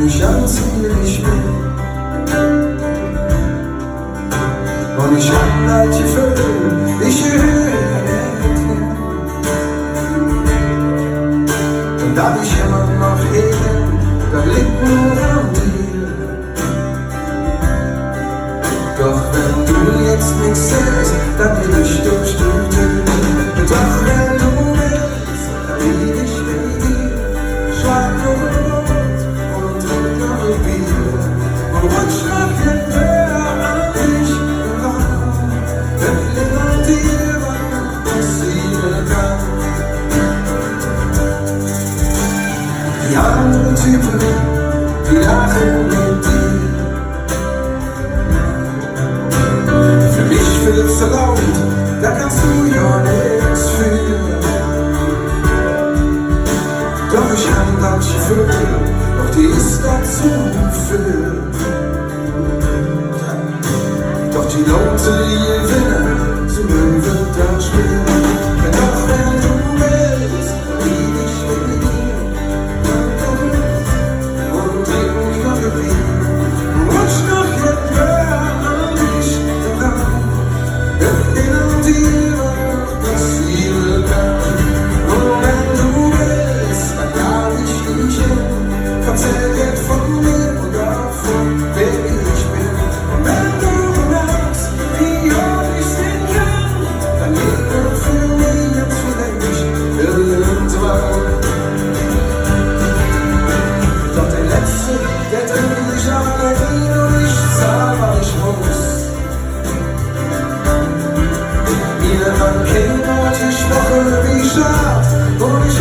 ich ans Ziel ich bin. Und ich hab alte Vögel, ich höre. Und da ich immer noch reden, dann liegt nur an dir. Doch wenn du jetzt nichts sagst, dann will ich durch die Tür. Doch wenn du willst, dann will ich bei dir. Schlag nur Rot und trink noch ein Bier. Und rutsch noch den Bär an dich ran. Wenn ich nach dir was passieren kann. Die anderen Typen, die lachen mit dir. Für mich wird's so laut, da kannst du ja nichts für. Doch ich hab manche Vögel, doch die ist dazu für. Doch die Leute, die gewinnen, zu Löwen da spielen. Doch wenn du willst, lieb ich mit dir. Und trink noch ein Bier. Rutsch noch ein Bär an dich ran. Wenn in dir was passieren kann. Und wenn du willst, dann kann ich dich hin. Verzähl dir von mir und davon, wer ich bin. Und wenn du merkst, wie hoch ich sehen kann, dann lebt er für mich jetzt vielleicht irgendwann. Doch der Letzte, der trinkt nicht alle ihn und ich sag, was ich muss. Mir waren Kinder, die Woche wie Schlaf und ich